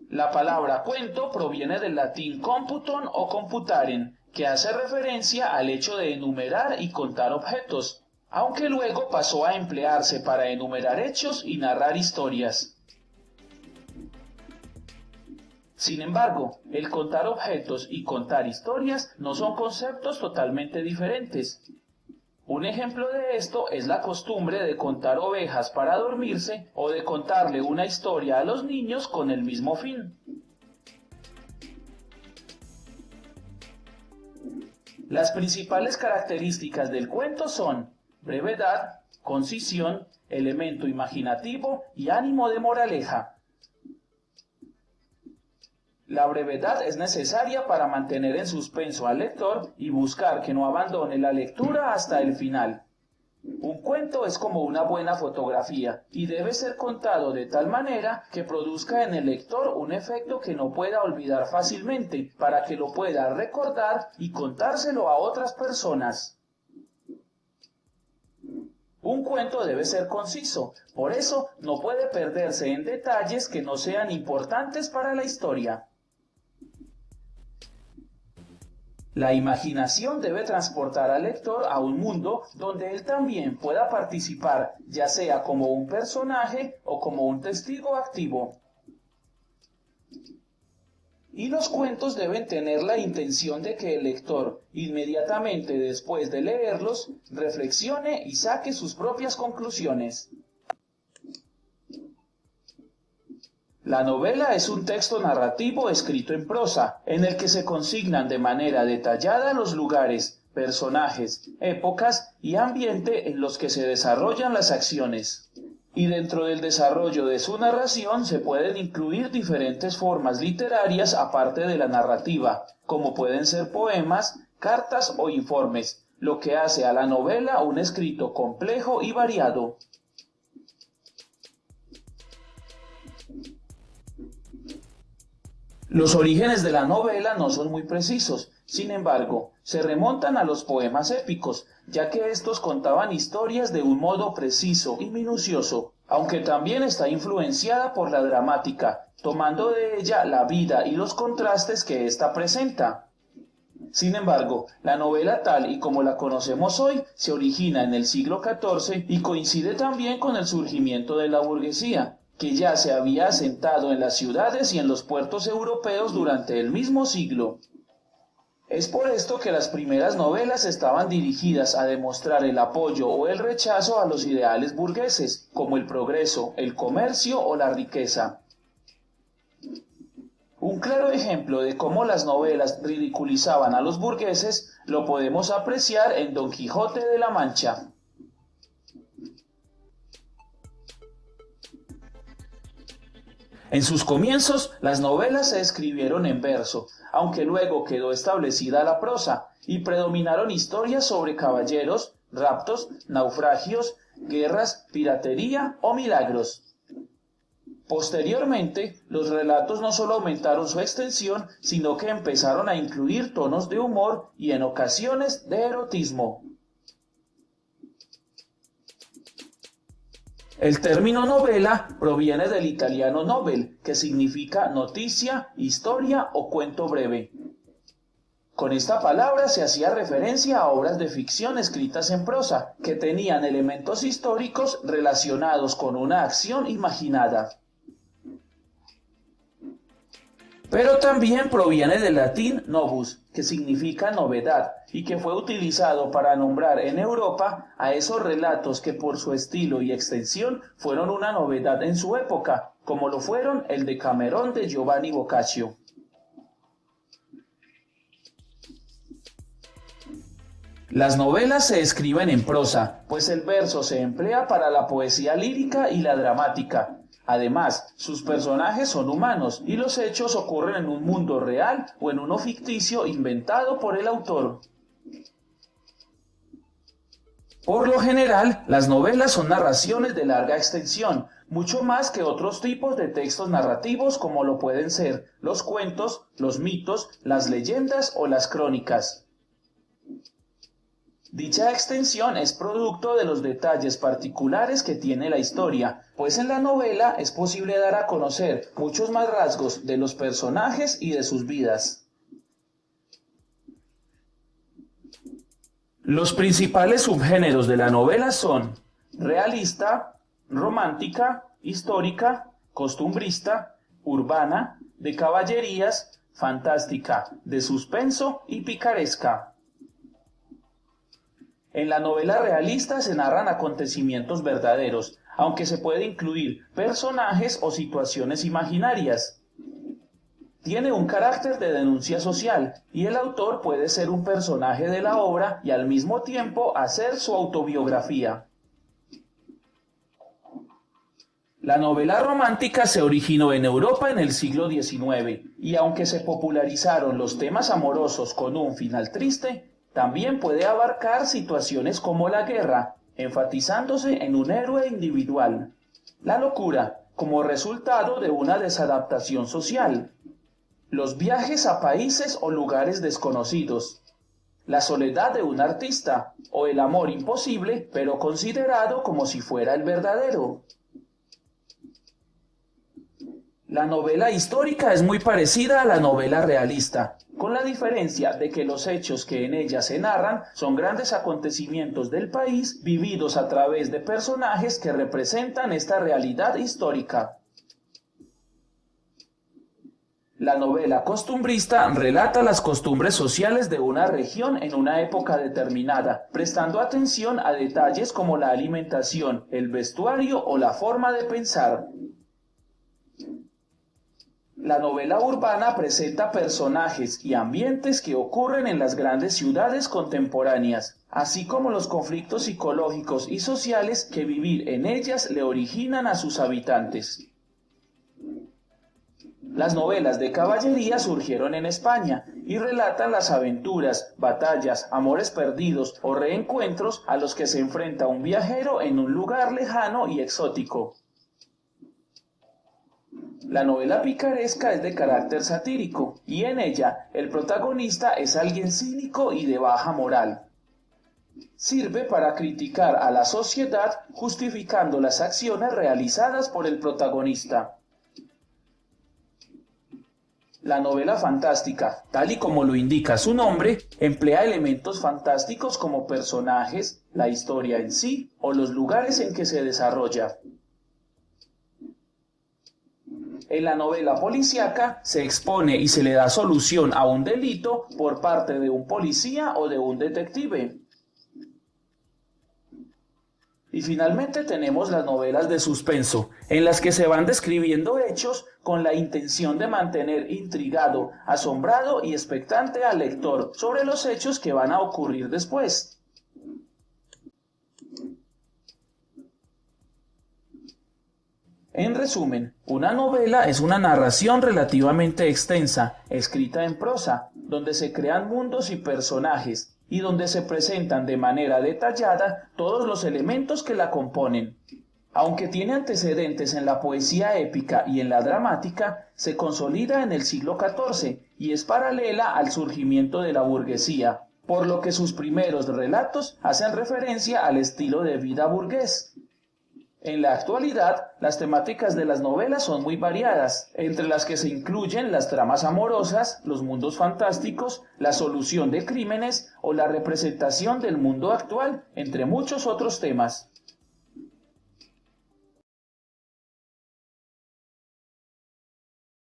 La palabra cuento proviene del latín computon o computaren, que hace referencia al hecho de enumerar y contar objetos, aunque luego pasó a emplearse para enumerar hechos y narrar historias. Sin embargo, el contar objetos y contar historias no son conceptos totalmente diferentes. Un ejemplo de esto es la costumbre de contar ovejas para dormirse o de contarle una historia a los niños con el mismo fin. Las principales características del cuento son brevedad, concisión, elemento imaginativo y ánimo de moraleja. La brevedad es necesaria para mantener en suspenso al lector y buscar que no abandone la lectura hasta el final. Un cuento es como una buena fotografía y debe ser contado de tal manera que produzca en el lector un efecto que no pueda olvidar fácilmente para que lo pueda recordar y contárselo a otras personas. Un cuento debe ser conciso, por eso no puede perderse en detalles que no sean importantes para la historia. La imaginación debe transportar al lector a un mundo donde él también pueda participar, ya sea como un personaje o como un testigo activo. Y los cuentos deben tener la intención de que el lector, inmediatamente después de leerlos, reflexione y saque sus propias conclusiones. La novela es un texto narrativo escrito en prosa, en el que se consignan de manera detallada los lugares, personajes, épocas y ambiente en los que se desarrollan las acciones. Y dentro del desarrollo de su narración se pueden incluir diferentes formas literarias aparte de la narrativa, como pueden ser poemas, cartas o informes, lo que hace a la novela un escrito complejo y variado. Los orígenes de la novela no son muy precisos, sin embargo, se remontan a los poemas épicos, ya que estos contaban historias de un modo preciso y minucioso, aunque también está influenciada por la dramática, tomando de ella la vida y los contrastes que ésta presenta. Sin embargo, la novela tal y como la conocemos hoy se origina en el siglo XIV y coincide también con el surgimiento de la burguesía, que ya se había asentado en las ciudades y en los puertos europeos durante el mismo siglo. Es por esto que las primeras novelas estaban dirigidas a demostrar el apoyo o el rechazo a los ideales burgueses, como el progreso, el comercio o la riqueza. Un claro ejemplo de cómo las novelas ridiculizaban a los burgueses lo podemos apreciar en Don Quijote de la Mancha. En sus comienzos, las novelas se escribieron en verso, aunque luego quedó establecida la prosa, y predominaron historias sobre caballeros, raptos, naufragios, guerras, piratería o milagros. Posteriormente, los relatos no solo aumentaron su extensión, sino que empezaron a incluir tonos de humor y en ocasiones de erotismo. El término novela proviene del italiano novel, que significa noticia, historia o cuento breve. Con esta palabra se hacía referencia a obras de ficción escritas en prosa, que tenían elementos históricos relacionados con una acción imaginada. Pero también proviene del latín novus, que significa novedad, y que fue utilizado para nombrar en Europa a esos relatos que por su estilo y extensión fueron una novedad en su época, como lo fueron el Decamerón de Giovanni Boccaccio. Las novelas se escriben en prosa, pues el verso se emplea para la poesía lírica y la dramática. Además, sus personajes son humanos y los hechos ocurren en un mundo real o en uno ficticio inventado por el autor. Por lo general, las novelas son narraciones de larga extensión, mucho más que otros tipos de textos narrativos como lo pueden ser los cuentos, los mitos, las leyendas o las crónicas. Dicha extensión es producto de los detalles particulares que tiene la historia, pues en la novela es posible dar a conocer muchos más rasgos de los personajes y de sus vidas. Los principales subgéneros de la novela son realista, romántica, histórica, costumbrista, urbana, de caballerías, fantástica, de suspenso y picaresca. En la novela realista se narran acontecimientos verdaderos, aunque se puede incluir personajes o situaciones imaginarias. Tiene un carácter de denuncia social, y el autor puede ser un personaje de la obra y al mismo tiempo hacer su autobiografía. La novela romántica se originó en Europa en el siglo XIX, y aunque se popularizaron los temas amorosos con un final triste, también puede abarcar situaciones como la guerra, enfatizándose en un héroe individual, la locura como resultado de una desadaptación social, los viajes a países o lugares desconocidos, la soledad de un artista o el amor imposible pero considerado como si fuera el verdadero. La novela histórica es muy parecida a la novela realista, con la diferencia de que los hechos que en ella se narran son grandes acontecimientos del país vividos a través de personajes que representan esta realidad histórica. La novela costumbrista relata las costumbres sociales de una región en una época determinada, prestando atención a detalles como la alimentación, el vestuario o la forma de pensar. La novela urbana presenta personajes y ambientes que ocurren en las grandes ciudades contemporáneas, así como los conflictos psicológicos y sociales que vivir en ellas le originan a sus habitantes. Las novelas de caballería surgieron en España y relatan las aventuras, batallas, amores perdidos o reencuentros a los que se enfrenta un viajero en un lugar lejano y exótico. La novela picaresca es de carácter satírico, y en ella el protagonista es alguien cínico y de baja moral. Sirve para criticar a la sociedad justificando las acciones realizadas por el protagonista. La novela fantástica, tal y como lo indica su nombre, emplea elementos fantásticos como personajes, la historia en sí o los lugares en que se desarrolla. En la novela policíaca se expone y se le da solución a un delito por parte de un policía o de un detective. Y finalmente tenemos las novelas de suspenso, en las que se van describiendo hechos con la intención de mantener intrigado, asombrado y expectante al lector sobre los hechos que van a ocurrir después. En resumen, una novela es una narración relativamente extensa, escrita en prosa, donde se crean mundos y personajes, y donde se presentan de manera detallada todos los elementos que la componen. Aunque tiene antecedentes en la poesía épica y en la dramática, se consolida en el siglo XIV y es paralela al surgimiento de la burguesía, por lo que sus primeros relatos hacen referencia al estilo de vida burgués. En la actualidad, las temáticas de las novelas son muy variadas, entre las que se incluyen las tramas amorosas, los mundos fantásticos, la solución de crímenes o la representación del mundo actual, entre muchos otros temas.